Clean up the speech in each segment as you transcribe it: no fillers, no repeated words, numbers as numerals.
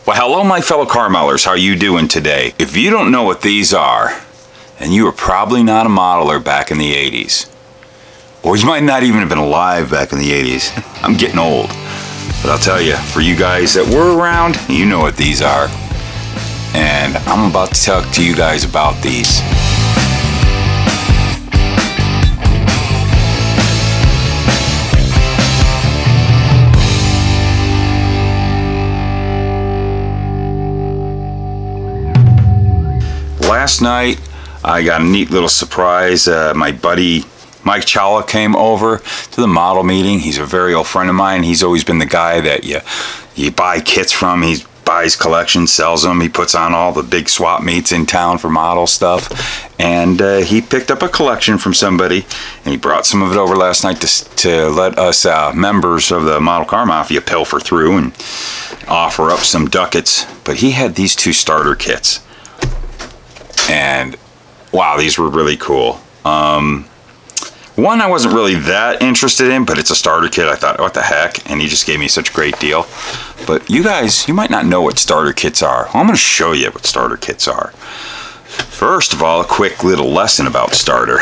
Well, hello my fellow car modelers, how are you doing today? If you don't know what these are, then you were probably not a modeler back in the 80s. Or you might not even have been alive back in the 80s. I'm getting old. But I'll tell you, for you guys that were around, you know what these are. And I'm about to talk to you guys about these. Last night, I got a neat little surprise. My buddy Mike Chawla came over to the model meeting. He's a very old friend of mine. He's always been the guy that you buy kits from. He buys collections, sells them. He puts on all the big swap meets in town for model stuff. And he picked up a collection from somebody, and he brought some of it over last night to let us members of the Model Car Mafia pilfer through and offer up some ducats. But he had these two starter kits. And wow, these were really cool. One I wasn't really that interested in, but it's a starter kit. I thought, what the heck? And he just gave me such a great deal. But you guys, you might not know what starter kits are. Well, I'm going to show you what starter kits are. First of all, a quick little lesson about starter.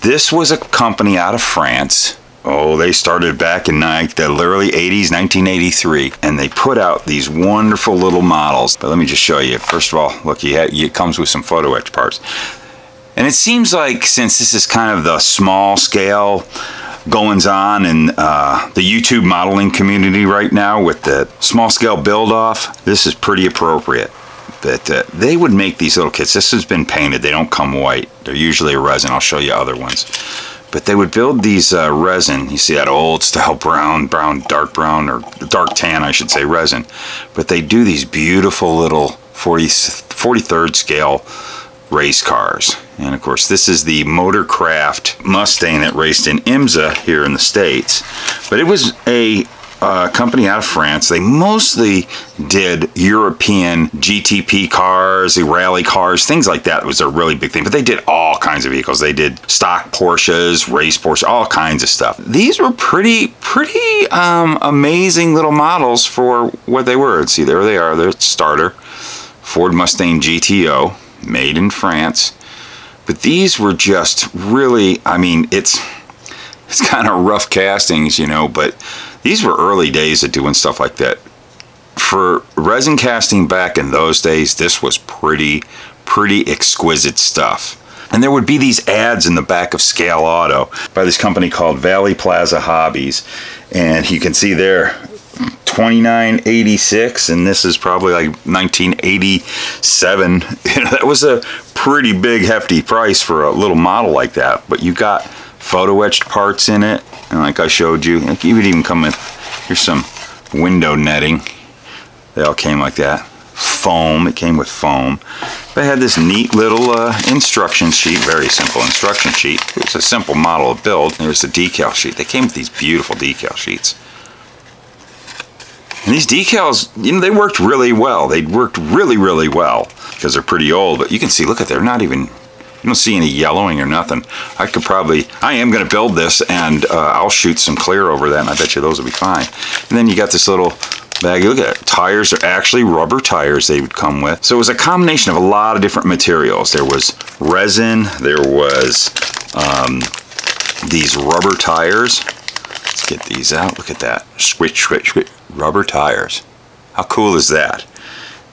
This was a company out of France. Oh, they started back in the early 80s, 1983, and they put out these wonderful little models. But let me just show you. First of all, look, it comes with some photo etch parts. And it seems like since this is kind of the small scale goings on in the YouTube modeling community right now with the small scale build off, this is pretty appropriate. That they would make these little kits. This has been painted. They don't come white. They're usually a resin. I'll show you other ones. But they would build these resin. You see that old style dark brown, or dark tan, I should say, resin. But they do these beautiful little 43rd scale race cars. And of course, this is the Motorcraft Mustang that raced in IMSA here in the States. But it was a company out of France. They mostly did European GTP cars, the rally cars, things like that was a really big thing. But they did all kinds of vehicles. They did stock Porsches, race Porsche, all kinds of stuff. These were pretty amazing little models for what they were. See, there they are. They're starter Ford Mustang GTO, made in France. But these were just really, I mean, it's kind of rough castings, you know, but these were early days of doing stuff like that. For resin casting back in those days, this was pretty exquisite stuff. And there would be these ads in the back of Scale Auto by this company called Valley Plaza Hobbies. And you can see there, $29.86, and this is probably like 1987. You know, that was a pretty big hefty price for a little model like that. But you got photo etched parts in it, and like I showed you, it would even come with, here's some window netting. They all came like that. Foam, it came with foam. They had this neat little instruction sheet, very simple instruction sheet. It's a simple model of build. There's the decal sheet. They came with these beautiful decal sheets. And these decals, you know, they worked really well. They worked really well because they're pretty old. But you can see, look at, they're not even, you don't see any yellowing or nothing. I am going to build this, and I'll shoot some clear over that, and I bet you those will be fine. And then you got this little bag. Look at it. Tires are actually rubber tires they would come with. So it was a combination of a lot of different materials. There was resin. There was these rubber tires. Let's get these out. Look at that. Switch. Rubber tires. How cool is that?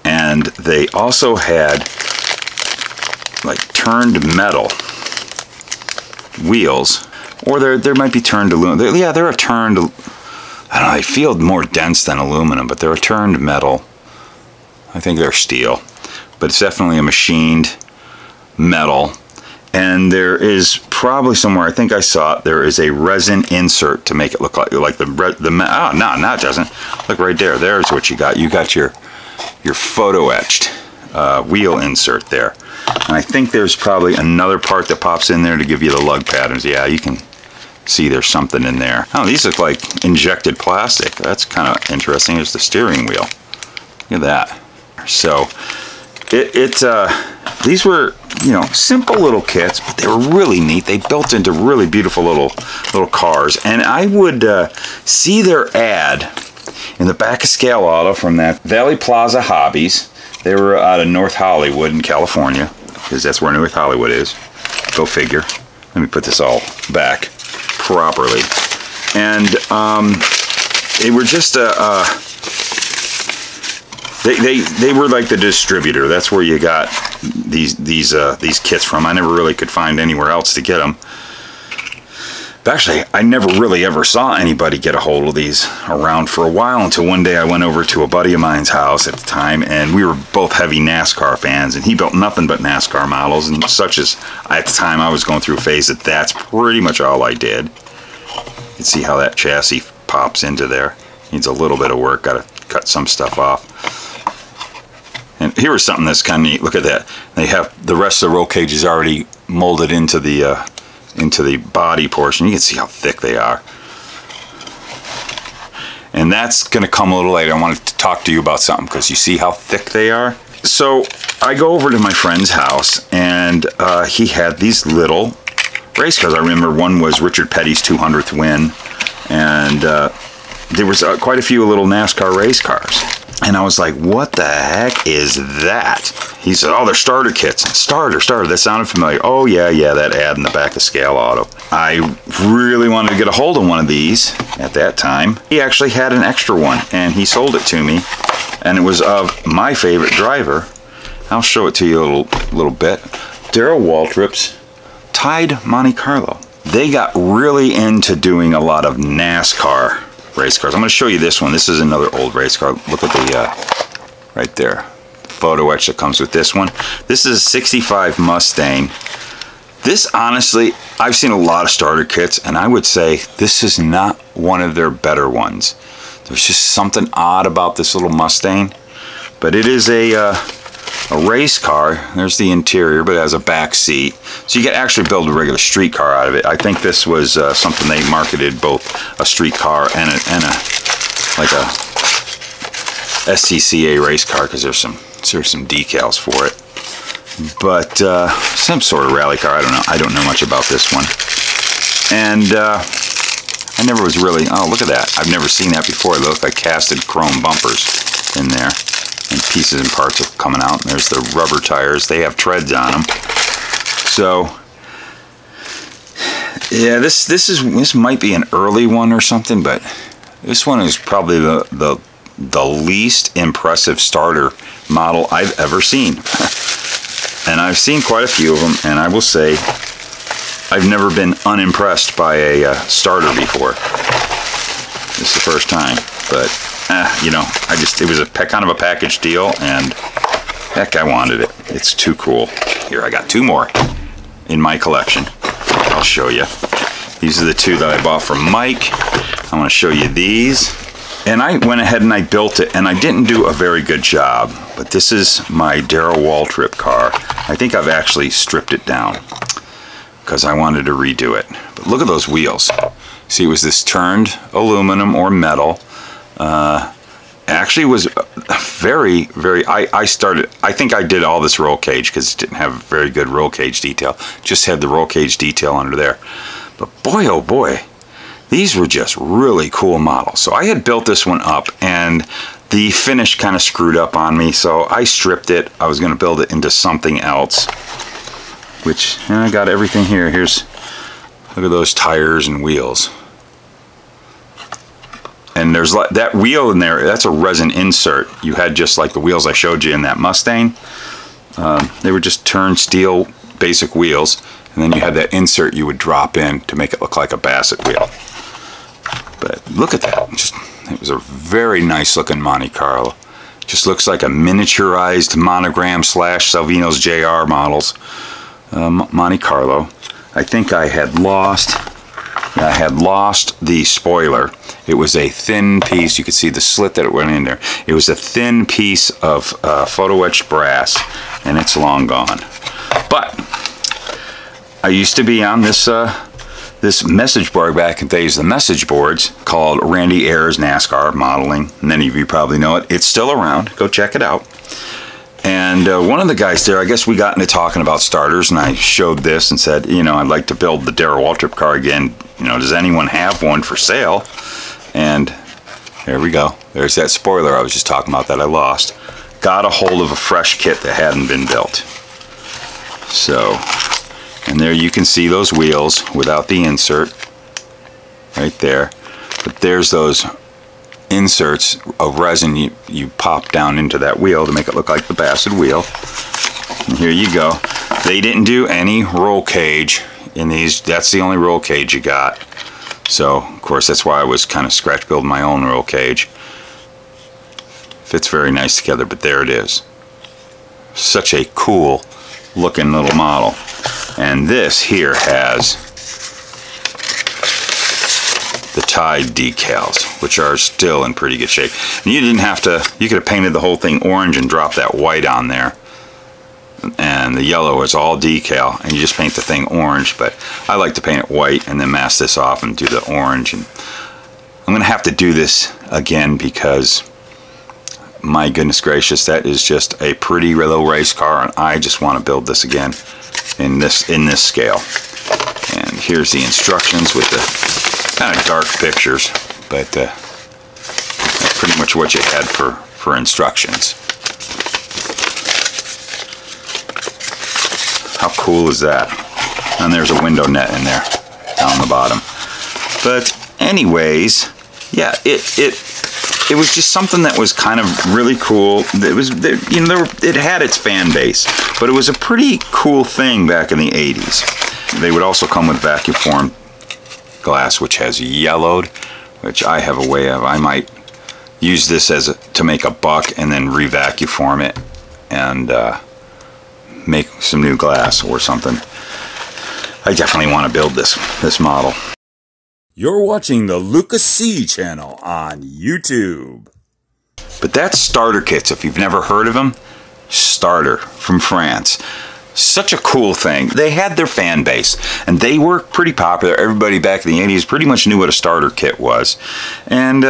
And they also had like turned metal wheels, or there might be turned aluminum. Yeah, they're a turned, I don't know, they feel more dense than aluminum, but they're a turned metal. I think they're steel, but it's definitely a machined metal. And there is probably somewhere, I think I saw it, there is a resin insert to make it look like it doesn't. Look right there. There's what you got. You got your photo etched wheel insert there. And I think there's probably another part that pops in there to give you the lug patterns. Yeah, you can see there's something in there. Oh, these look like injected plastic. That's kind of interesting. Here's the steering wheel. Look at that. So these were, you know, simple little kits, but they were really neat. They built into really beautiful little cars. And I would see their ad in the back of Scale Auto from that Valley Plaza Hobbies. They were out of North Hollywood in California, because that's where North Hollywood is. Go figure. Let me put this all back properly. And they were just they were like the distributor. That's where you got these kits from. I never really could find anywhere else to get them. But actually, I never really ever saw anybody get a hold of these around for a while, until one day I went over to a buddy of mine's house at the time, and we were both heavy NASCAR fans, and he built nothing but NASCAR models, and such as at the time I was going through a phase that that's pretty much all I did. You can see how that chassis pops into there. Needs a little bit of work, gotta cut some stuff off. And here was something that's kind of neat. Look at that. They have the rest of the roll cages already molded into the body portion. You can see how thick they are. And that's going to come a little later. I wanted to talk to you about something, because you see how thick they are. So I go over to my friend's house, and he had these little race cars. I remember one was Richard Petty's 200th win, and there was quite a few little NASCAR race cars. And I was like, what the heck is that? He said, oh, they're starter kits. Starter. That sounded familiar. Oh, yeah, that ad in the back of Scale Auto. I really wanted to get a hold of one of these at that time. He actually had an extra one, and he sold it to me. And it was of my favorite driver. I'll show it to you a little bit. Darrell Waltrip's Tide Monte Carlo. They got really into doing a lot of NASCAR race cars. I'm going to show you this one. This is another old race car. Look at the right there, photo etch that comes with this one. This is a 65 Mustang. This, honestly, I've seen a lot of starter kits, and I would say this is not one of their better ones. There's just something odd about this little Mustang, but it is a race car. There's the interior, but it has a back seat, so you can actually build a regular street car out of it. I think this was something they marketed, both a street car and a like a SCCA race car, because there's some decals for it. But some sort of rally car. I don't know much about this one. And I never was really, oh, look at that. I've never seen that before. They look like casted chrome bumpers in there. And pieces and parts are coming out. And there's the rubber tires. They have treads on them. So, yeah, this might be an early one or something, but this one is probably the least impressive starter model I've ever seen. And I've seen quite a few of them, and I will say I've never been unimpressed by a starter before. This is the first time, but you know, it was a kind of a package deal, and heck, I wanted it. It's too cool. Here, I got two more in my collection. I'll show you. These are the two that I bought from Mike. I want to show you these. And I went ahead and I built it, and I didn't do a very good job, but this is my Darrell Waltrip car. I think I've actually stripped it down because I wanted to redo it. But look at those wheels. See, it was this turned aluminum or metal. Actually was very, I think I did all this roll cage because it didn't have very good roll cage detail. Just had the roll cage detail under there. But boy, oh boy, these were just really cool models. So I had built this one up, and the finish kind of screwed up on me, so I stripped it. I was going to build it into something else, which, and I got everything here. Look at those tires and wheels. And there's that wheel in there, that's a resin insert. You had just like the wheels I showed you in that Mustang. They were just turned steel basic wheels, and then you had that insert you would drop in to make it look like a Bassett wheel. But look at that. It was a very nice looking Monte Carlo. Just looks like a miniaturized monogram / Salvino's JR models Monte Carlo. I think I had lost the spoiler. It was a thin piece. You could see the slit that it went in there. It was a thin piece of photo etched brass, and it's long gone. But I used to be on this this message board back in the days, the message boards, called Randy Ayers NASCAR Modeling. Many of you probably know it. It's still around. Go check it out. And one of the guys there, I guess we got into talking about starters, and I showed this and said, you know, I'd like to build the Darrell Waltrip car again. You know, does anyone have one for sale? And There we go. There's that spoiler I was just talking about that I lost. Got a hold of a fresh kit that hadn't been built. So, and there you can see those wheels without the insert right there. But there's those inserts of resin you pop down into that wheel to make it look like the Bassett wheel. And here you go. They didn't do any roll cage in these. That's the only roll cage you got. So, of course, that's why I was kind of scratch building my own roll cage. Fits very nice together, but there it is. Such a cool looking little model. And this here has the Tide decals, which are still in pretty good shape. And you didn't have to, you could have painted the whole thing orange and dropped that white on there. And the yellow is all decal, and you just paint the thing orange, but I like to paint it white and then mask this off and do the orange. And I'm gonna have to do this again because my goodness gracious, that is just a pretty little race car, and I just want to build this again in this scale. And here's the instructions with the kind of dark pictures, but that's pretty much what you had for instructions. How cool is that? And there's a window net in there down the bottom. But anyways, yeah, it was just something that was kind of really cool. It was, you know, it had its fan base, but it was a pretty cool thing back in the 80s. They would also come with vacuum formed glass, which has yellowed, which I have a way of. I might use this to make a buck and then re-vacuum form it and make some new glass or something. I definitely want to build this model. You're watching the Luka Cee channel on YouTube. But that's starter kits. If you've never heard of them, Starter from France. Such a cool thing. They had their fan base, and they were pretty popular. Everybody back in the 80s pretty much knew what a starter kit was. And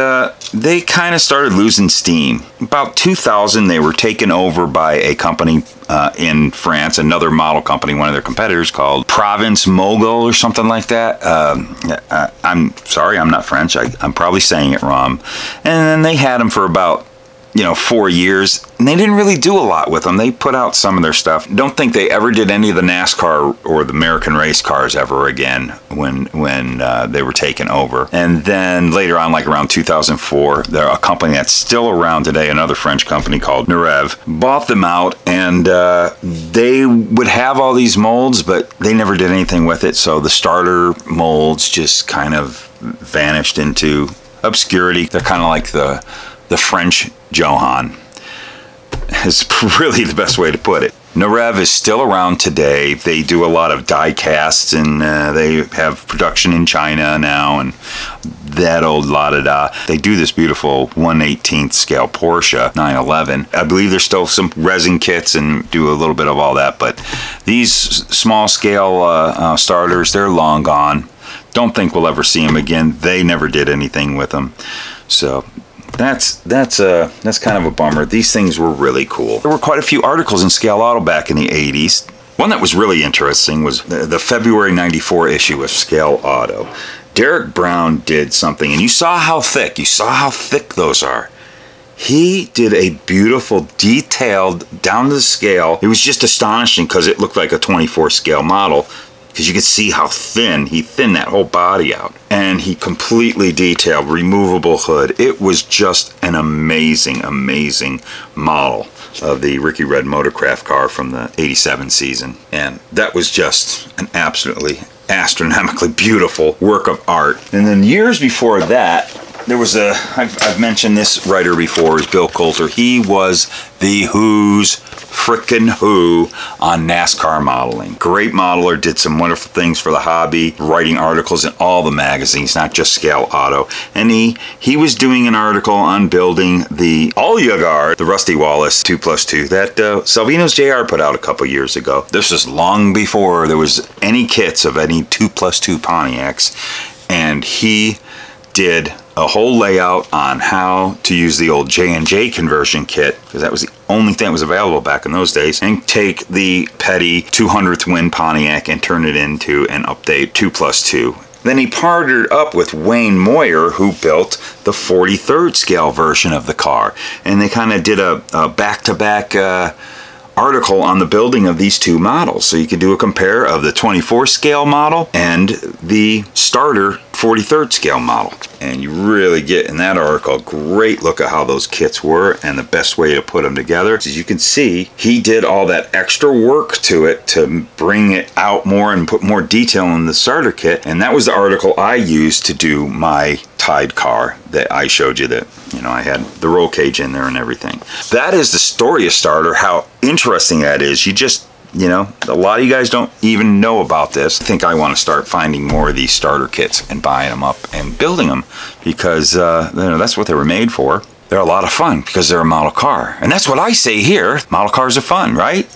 they kind of started losing steam. About 2000, they were taken over by a company in France, another model company, one of their competitors, called Province Mogul or something like that. I'm sorry, I'm not French. I'm probably saying it wrong. And then they had them for about 4 years, and they didn't really do a lot with them. They put out some of their stuff. Don't think they ever did any of the NASCAR or the American race cars ever again when they were taken over. And then later on, like around 2004, they're a company that's still around today, another French company called Nerev, bought them out, and they would have all these molds, but they never did anything with it. So the starter molds just kind of vanished into obscurity. They're kind of like the French Johan is really the best way to put it. Nerev is still around today. They do a lot of die casts, and they have production in China now, and that old la-da-da. They do this beautiful 1/18th scale Porsche 911. I believe there's still some resin kits and do a little bit of all that, but these small scale starters, they're long gone. Don't think we'll ever see them again. They never did anything with them. So that's kind of a bummer. These things were really cool. There were quite a few articles in Scale Auto back in the 80s. One that was really interesting was the February '94 issue of Scale Auto. Derek Brown did something, and you saw how thick those are. He did a beautiful, detailed, down to the scale. It was just astonishing because it looked like a 24 scale model, because you could see how thin, he thinned that whole body out. And he completely detailed, removable hood. It was just an amazing, amazing model of the Ricky Red Motorcraft car from the '87 season. And that was just an absolutely astronomically beautiful work of art. And then years before that, there was I've mentioned this writer before, is Bill Coulter. He was the Who's frickin' Who on NASCAR modeling. Great modeler, did some wonderful things for the hobby, writing articles in all the magazines, not just Scale Auto. And he was doing an article on building the All-Yagar, the Rusty Wallace 2+2 that Salvino's JR put out a couple years ago. This was long before there was any kits of any 2+2 Pontiacs, and he did a whole layout on how to use the old J&J conversion kit, because that was the only thing that was available back in those days, and take the petty 200th win Pontiac and turn it into an update 2+2. Then he partnered up with Wayne Moyer, who built the 43rd scale version of the car. And they kind of did a back-to-back article on the building of these two models. So you can do a compare of the 24 scale model and the starter 43rd scale model. And you really get in that article a great look at how those kits were and the best way to put them together. As you can see, he did all that extra work to it to bring it out more and put more detail in the starter kit. And that was the article I used to do my Tide car that I showed you that, you know, I had the roll cage in there and everything. That is the story of starter, how interesting that is. You just, you know, a lot of you guys don't even know about this. I think I want to start finding more of these starter kits and buying them up and building them because you know, that's what they were made for. They're a lot of fun because they're a model car. And that's what I say here. Model cars are fun, right?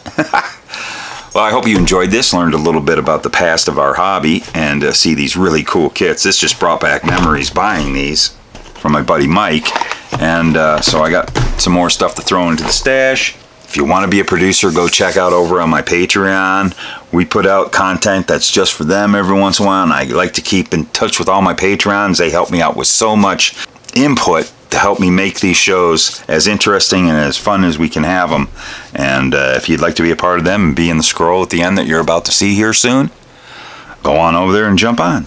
Well, I hope you enjoyed this, learned a little bit about the past of our hobby, and see these really cool kits. This just brought back memories buying these from my buddy Mike. And so I got some more stuff to throw into the stash. If you want to be a producer, go check out over on my Patreon. We put out content that's just for them every once in a while, and I like to keep in touch with all my Patreons. They help me out with so much input to help me make these shows as interesting and as fun as we can have them. And if you'd like to be a part of them and be in the scroll at the end that you're about to see here soon, go on over there and jump on.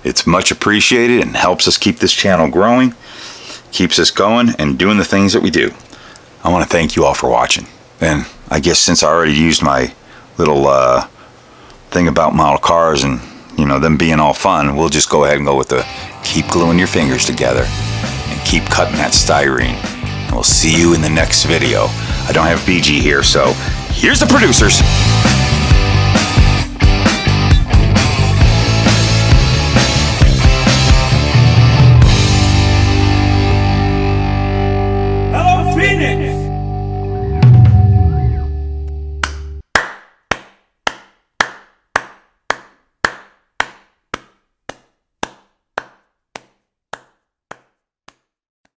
It's much appreciated and helps us keep this channel growing, keeps us going and doing the things that we do. I want to thank you all for watching. And I guess since I already used my little thing about model cars and, you know, them being all fun, we'll just go ahead and go with the keep gluing your fingers together and keep cutting that styrene. And we'll see you in the next video. I don't have BG here, so here's the producers.